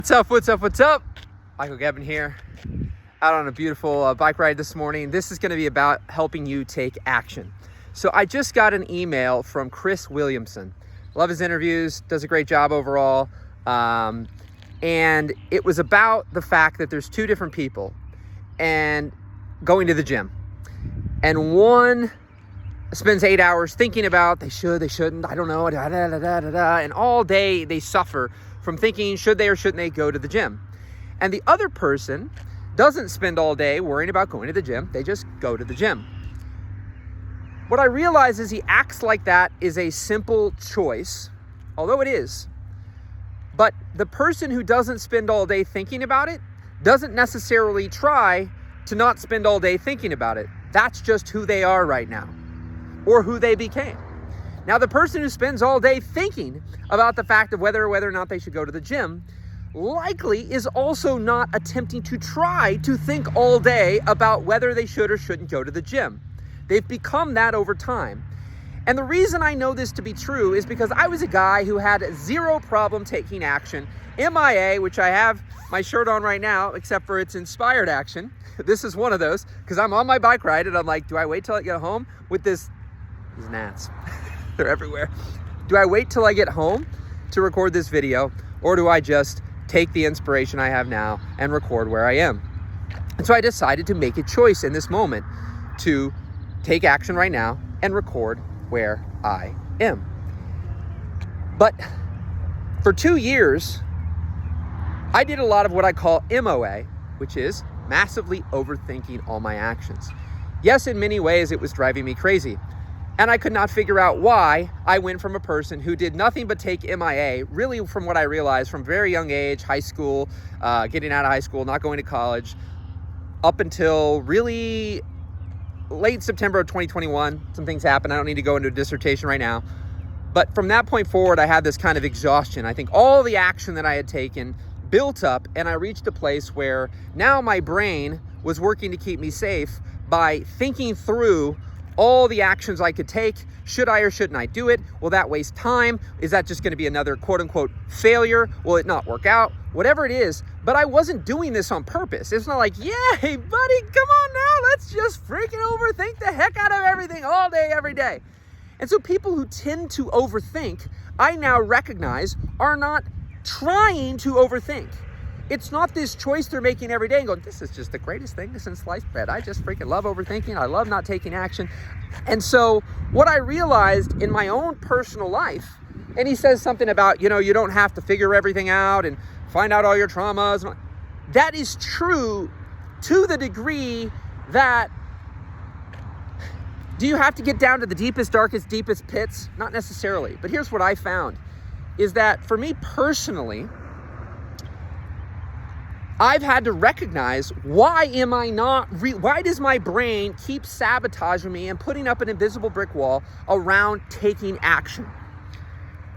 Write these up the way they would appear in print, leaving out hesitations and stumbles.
What's up? Michael Gavin here, out on a beautiful bike ride this morning. This is going to be about helping you take action. So I just got an email from Chris Williamson. Love his interviews, does a great job overall. And it was about the fact that there's two different people and going to the gym. And one spends 8 hours thinking about they should, they shouldn't, I don't know, and all day they suffer from thinking should they or shouldn't they go to the gym. And the other person doesn't spend all day worrying about going to the gym, they just go to the gym. What I realize is he acts like that is a simple choice, although it is. But the person who doesn't spend all day thinking about it doesn't necessarily try to not spend all day thinking about it. That's just who they are right now, or who they became. Now, the person who spends all day thinking about the fact of whether or not they should go to the gym likely is also not attempting to try to think all day about whether they should or shouldn't go to the gym. They've become that over time. And the reason I know this to be true is because I was a guy who had zero problem taking action. MIA, which I have my shirt on right now, except for it's inspired action. This is one of those, because I'm on my bike ride and I'm like, do I wait till I get home with these gnats? They're everywhere. Do I wait till I get home to record this video, or do I just take the inspiration I have now and record where I am? And so I decided to make a choice in this moment to take action right now and record where I am. But for 2 years, I did a lot of what I call MOA, which is massively overthinking all my actions. Yes, in many ways, it was driving me crazy. And I could not figure out why I went from a person who did nothing but take MIA, really from what I realized from very young age, high school, getting out of high school, not going to college, up until really late September of 2021. Some things happened. I don't need to go into a dissertation right now. But from that point forward, I had this kind of exhaustion. I think all the action that I had taken built up, and I reached a place where now my brain was working to keep me safe by thinking through all the actions I could take. Should I or shouldn't I do it? Will that waste time? Is that just going to be another quote unquote failure? Will it not work out? Whatever it is. But I wasn't doing this on purpose. It's not like, yeah, hey buddy, come on now. Let's just freaking overthink the heck out of everything all day, every day. And so people who tend to overthink, I now recognize, are not trying to overthink. It's not this choice they're making every day and going, this is just the greatest thing since sliced bread. I just freaking love overthinking. I love not taking action. And so what I realized in my own personal life, and he says something about, you don't have to figure everything out and find out all your traumas. That is true to the degree that, do you have to get down to the deepest, darkest, deepest pits? Not necessarily. But here's what I found, is that for me personally, I've had to recognize, why does my brain keep sabotaging me and putting up an invisible brick wall around taking action?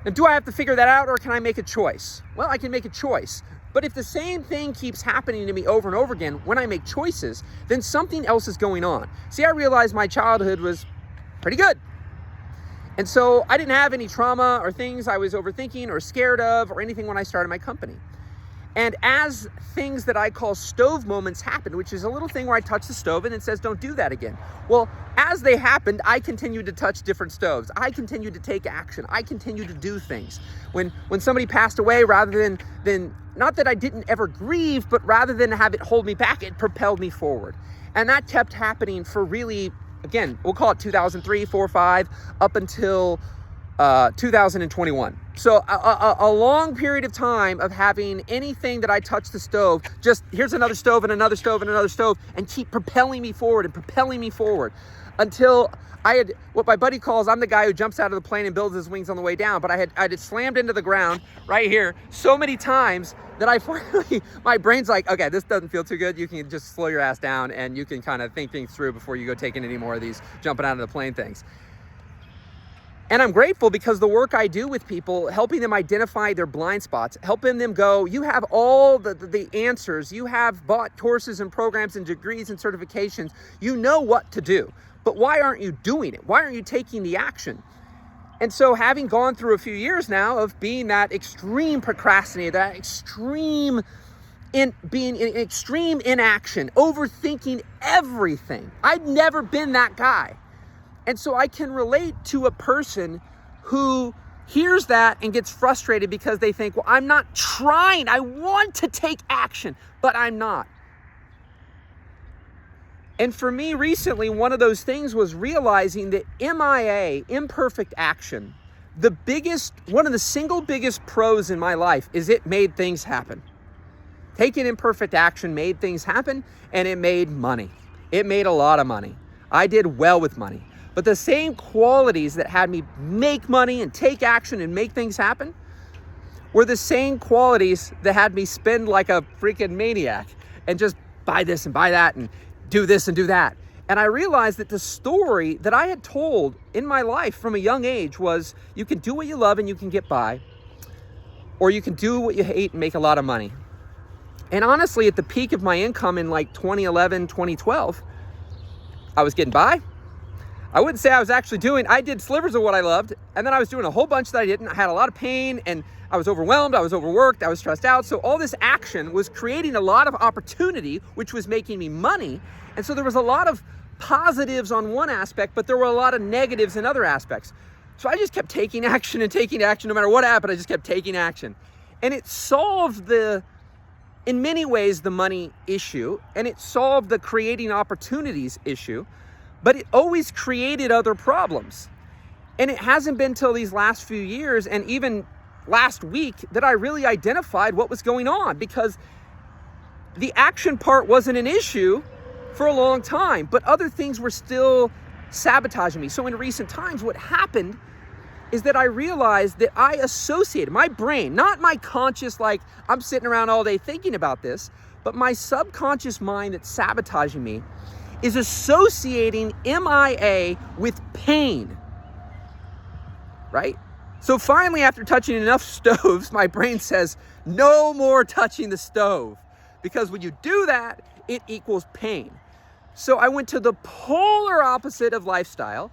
And do I have to figure that out, or can I make a choice? Well, I can make a choice. But if the same thing keeps happening to me over and over again when I make choices, then something else is going on. See, I realized my childhood was pretty good. And so I didn't have any trauma or things I was overthinking or scared of or anything when I started my company. And as things that I call stove moments happened, which is a little thing where I touch the stove and it says, don't do that again. Well, as they happened, I continued to touch different stoves. I continued to take action. I continued to do things. When somebody passed away, rather than not that I didn't ever grieve, but rather than have it hold me back, it propelled me forward. And that kept happening for really, again, we'll call it 2003, 4, 5, up until 2021. So a long period of time of having anything that I touch the stove, just here's another stove and another stove and another stove, and keep propelling me forward until I had what my buddy calls, I'm the guy who jumps out of the plane and builds his wings on the way down, but I had slammed into the ground right here so many times that I finally, my brain's like, okay, this doesn't feel too good. You can just slow your ass down and you can kind of think things through before you go taking any more of these jumping out of the plane things. And I'm grateful because the work I do with people, helping them identify their blind spots, helping them go, you have all the answers, you have bought courses and programs and degrees and certifications, you know what to do, but why aren't you doing it? Why aren't you taking the action? And so having gone through a few years now of being that extreme procrastinator, that extreme being in extreme inaction, overthinking everything, I'd never been that guy. And so I can relate to a person who hears that and gets frustrated because they think, well, I'm not trying. I want to take action, but I'm not. And for me recently, one of those things was realizing that MIA, imperfect action, one of the single biggest pros in my life is it made things happen. Taking imperfect action made things happen, and it made money. It made a lot of money. I did well with money. But the same qualities that had me make money and take action and make things happen were the same qualities that had me spend like a freaking maniac and just buy this and buy that and do this and do that. And I realized that the story that I had told in my life from a young age was you can do what you love and you can get by, or you can do what you hate and make a lot of money. And honestly, at the peak of my income in like 2011, 2012, I was getting by. I wouldn't say I was actually I did slivers of what I loved, and then I was doing a whole bunch that I didn't. I had a lot of pain, and I was overwhelmed, I was overworked, I was stressed out. So all this action was creating a lot of opportunity, which was making me money. And so there was a lot of positives on one aspect, but there were a lot of negatives in other aspects. So I just kept taking action and taking action. No matter what happened, I just kept taking action. And it solved in many ways, the money issue, and it solved the creating opportunities issue, but it always created other problems. And it hasn't been till these last few years and even last week that I really identified what was going on, because the action part wasn't an issue for a long time, but other things were still sabotaging me. So in recent times, what happened is that I realized that I associated my brain, not my conscious, like I'm sitting around all day thinking about this, but my subconscious mind that's sabotaging me is associating MIA with pain, right? So finally, after touching enough stoves, my brain says, no more touching the stove, because when you do that, it equals pain. So I went to the polar opposite of lifestyle,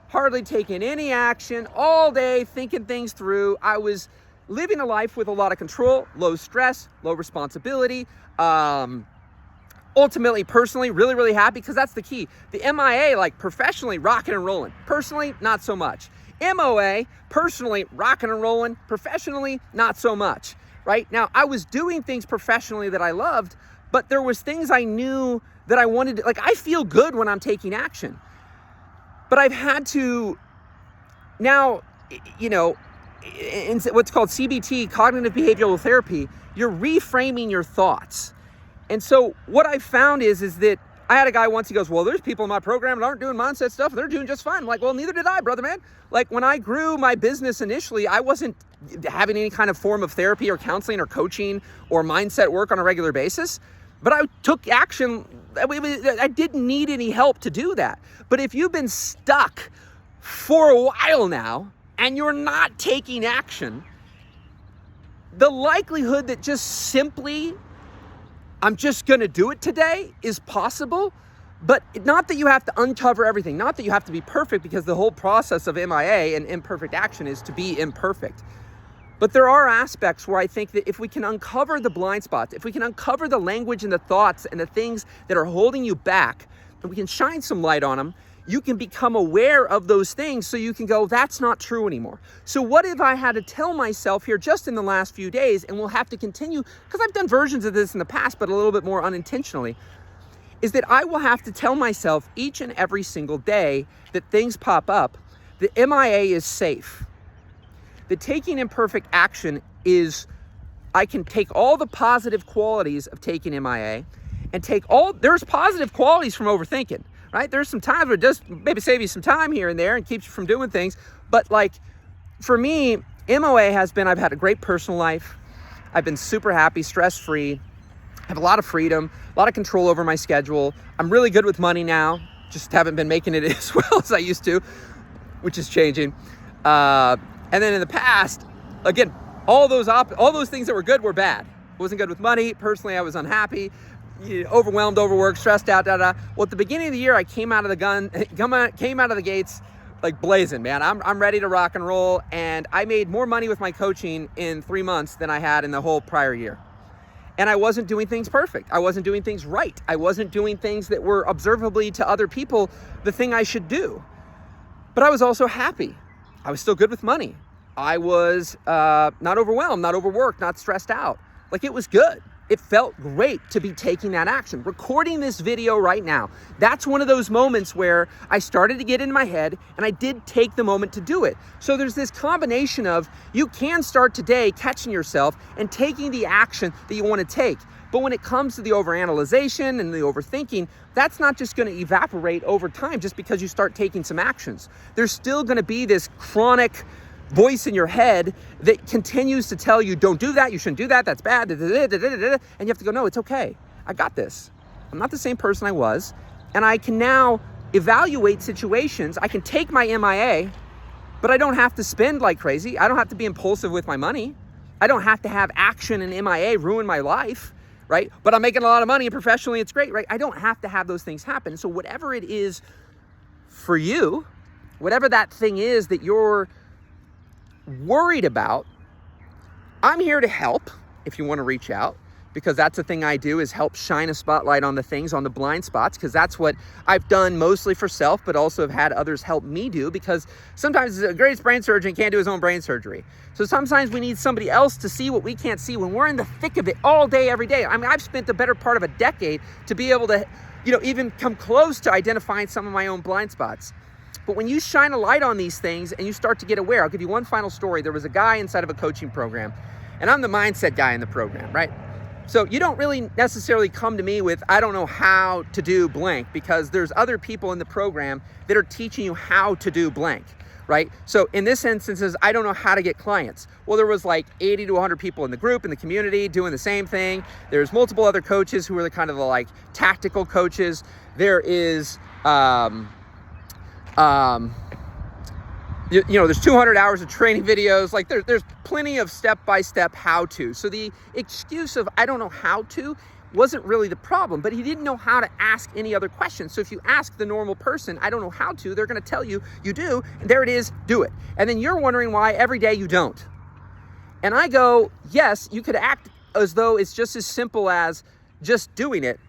hardly taking any action, all day thinking things through. I was living a life with a lot of control, low stress, low responsibility, ultimately, personally, really, really happy, because that's the key. The MIA, like professionally, rocking and rolling. Personally, not so much. MOA, personally, rocking and rolling. Professionally, not so much, right? Now, I was doing things professionally that I loved, but there was things I knew that I wanted to, like, I feel good when I'm taking action. But I've had to now, in what's called CBT, cognitive behavioral therapy, you're reframing your thoughts. And so what I found is that I had a guy once, he goes, well, there's people in my program that aren't doing mindset stuff, and they're doing just fine. I'm like, well, neither did I, brother, man. Like, when I grew my business initially, I wasn't having any kind of form of therapy or counseling or coaching or mindset work on a regular basis. But I took action. I didn't need any help to do that. But if you've been stuck for a while now and you're not taking action, the likelihood that just simply, I'm just going to do it today is possible. But not that you have to uncover everything, not that you have to be perfect, because the whole process of MIA and imperfect action is to be imperfect. But there are aspects where I think that if we can uncover the blind spots, if we can uncover the language and the thoughts and the things that are holding you back, and we can shine some light on them, you can become aware of those things so you can go, that's not true anymore. So what if I had to tell myself here just in the last few days, and we'll have to continue, because I've done versions of this in the past, but a little bit more unintentionally, is that I will have to tell myself each and every single day that things pop up, that MIA is safe. The taking imperfect action is, I can take all the positive qualities of taking MIA and there's positive qualities from overthinking, right? There's some times where it does maybe save you some time here and there and keeps you from doing things. But like, for me, MOA has been, I've had a great personal life. I've been super happy, stress-free. I have a lot of freedom, a lot of control over my schedule. I'm really good with money now. Just haven't been making it as well as I used to, which is changing. And then in the past, again, all those things that were good were bad. I wasn't good with money. Personally, I was unhappy, overwhelmed, overworked, stressed out, Well, at the beginning of the year, I came out of the gates like blazing, man. I'm ready to rock and roll. And I made more money with my coaching in 3 months than I had in the whole prior year. And I wasn't doing things perfect. I wasn't doing things right. I wasn't doing things that were observably to other people the thing I should do. But I was also happy. I was still good with money. I was not overwhelmed, not overworked, not stressed out. Like, it was good. It felt great to be taking that action. Recording this video right now, that's one of those moments where I started to get in my head and I did take the moment to do it. So there's this combination of, you can start today catching yourself and taking the action that you want to take. But when it comes to the overanalyzation and the overthinking, that's not just going to evaporate over time just because you start taking some actions. There's still going to be this chronic voice in your head that continues to tell you, don't do that, you shouldn't do that, that's bad, and you have to go, no, it's okay. I got this. I'm not the same person I was, and I can now evaluate situations. I can take my MIA, but I don't have to spend like crazy. I don't have to be impulsive with my money. I don't have to have action and MIA ruin my life, right? But I'm making a lot of money and professionally it's great, right? I don't have to have those things happen. So whatever it is for you, whatever that thing is that you're worried about, I'm here to help if you want to reach out, because that's the thing I do, is help shine a spotlight on the things, on the blind spots, because that's what I've done mostly for self, but also have had others help me do, because sometimes the greatest brain surgeon can't do his own brain surgery. So sometimes we need somebody else to see what we can't see when we're in the thick of it all day, every day. I mean, I've spent the better part of a decade to be able to, even come close to identifying some of my own blind spots. But when you shine a light on these things and you start to get aware, I'll give you one final story. There was a guy inside of a coaching program, and I'm the mindset guy in the program, right? So you don't really necessarily come to me with, I don't know how to do blank, because there's other people in the program that are teaching you how to do blank, right? So in this instance, I don't know how to get clients. Well, there was like 80 to 100 people in the group, in the community, doing the same thing. There's multiple other coaches who are the kind of the like tactical coaches. There is, there's 200 hours of training videos. Like there's plenty of step-by-step how-to. So the excuse of I don't know how to wasn't really the problem, but he didn't know how to ask any other questions. So if you ask the normal person, I don't know how to, they're going to tell you, you do, and there it is, do it. And then you're wondering why every day you don't. And I go, yes, you could act as though it's just as simple as just doing it,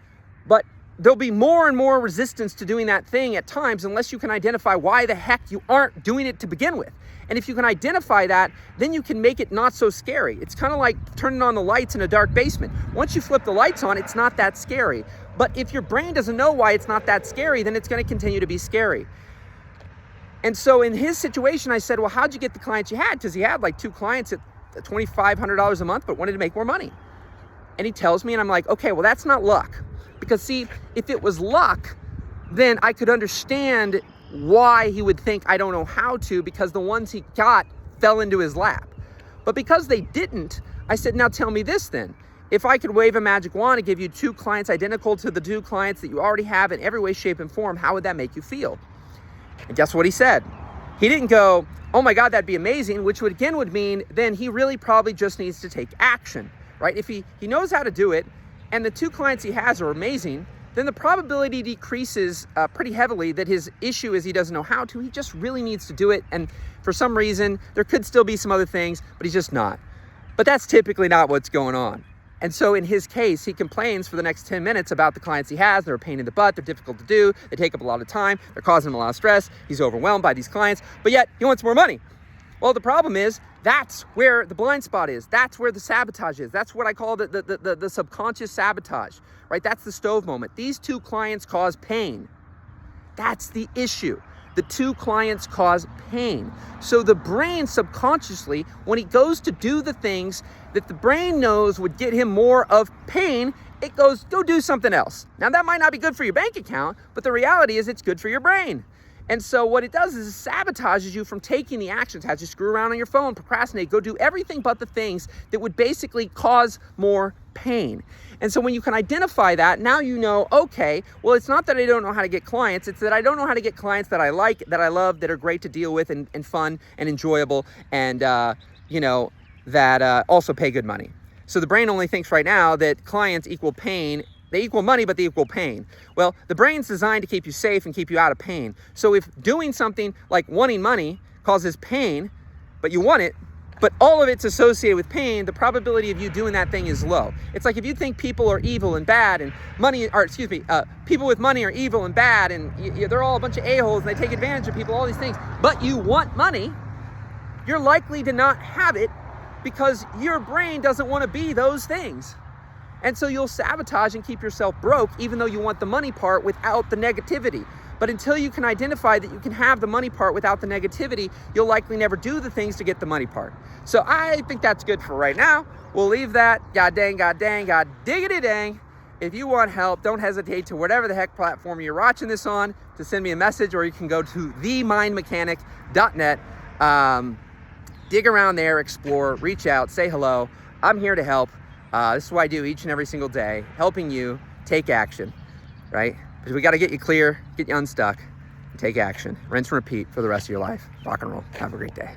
but there'll be more and more resistance to doing that thing at times unless you can identify why the heck you aren't doing it to begin with. And if you can identify that, then you can make it not so scary. It's kind of like turning on the lights in a dark basement. Once you flip the lights on, it's not that scary. But if your brain doesn't know why it's not that scary, then it's going to continue to be scary. And so in his situation, I said, well, how'd you get the clients you had? Because he had like 2 clients at $2,500 a month, but wanted to make more money. And he tells me, and I'm like, okay, well, that's not luck. Because see, if it was luck, then I could understand why he would think I don't know how to, because the ones he got fell into his lap. But because they didn't, I said, now tell me this then. If I could wave a magic wand and give you 2 clients identical to the 2 clients that you already have in every way, shape, and form, how would that make you feel? And guess what he said? He didn't go, oh my God, that'd be amazing, which would again would mean then he really probably just needs to take action, right? If he knows how to do it, and the 2 clients he has are amazing, then the probability decreases pretty heavily that his issue is he doesn't know how to. He just really needs to do it. And for some reason, there could still be some other things, but he's just not. But that's typically not what's going on. And so in his case, he complains for the next 10 minutes about the clients he has. They're a pain in the butt. They're difficult to do. They take up a lot of time. They're causing him a lot of stress. He's overwhelmed by these clients, but yet he wants more money. Well, the problem is that's where the blind spot is. That's where the sabotage is. That's what I call the subconscious sabotage, right? That's the stove moment. These 2 clients cause pain. That's the issue. The 2 clients cause pain. So the brain subconsciously, when he goes to do the things that the brain knows would get him more of pain, it goes, go do something else. Now that might not be good for your bank account, but the reality is it's good for your brain. And so what it does is it sabotages you from taking the actions, has you screw around on your phone, procrastinate, go do everything but the things that would basically cause more pain. And so when you can identify that, now you know, okay, well, it's not that I don't know how to get clients, it's that I don't know how to get clients that I like, that I love, that are great to deal with and fun and enjoyable and, that also pay good money. So the brain only thinks right now that clients equal pain They equal money, but they equal pain. Well, the brain's designed to keep you safe and keep you out of pain. So if doing something like wanting money causes pain, but you want it, but all of it's associated with pain, the probability of you doing that thing is low. It's like if you think people are evil and bad and people with money are evil and bad and they're all a bunch of a-holes and they take advantage of people, all these things, but you want money, you're likely to not have it because your brain doesn't want to be those things. And so you'll sabotage and keep yourself broke even though you want the money part without the negativity. But until you can identify that you can have the money part without the negativity, you'll likely never do the things to get the money part. So I think that's good for right now. We'll leave that. God dang, God diggity dang. If you want help, don't hesitate to whatever the heck platform you're watching this on to send me a message, or you can go to themindmechanic.net. Dig around there, explore, reach out, say hello. I'm here to help. This is what I do each and every single day, helping you take action, right? Because we got to get you clear, get you unstuck, and take action. Rinse and repeat for the rest of your life. Rock and roll. Have a great day.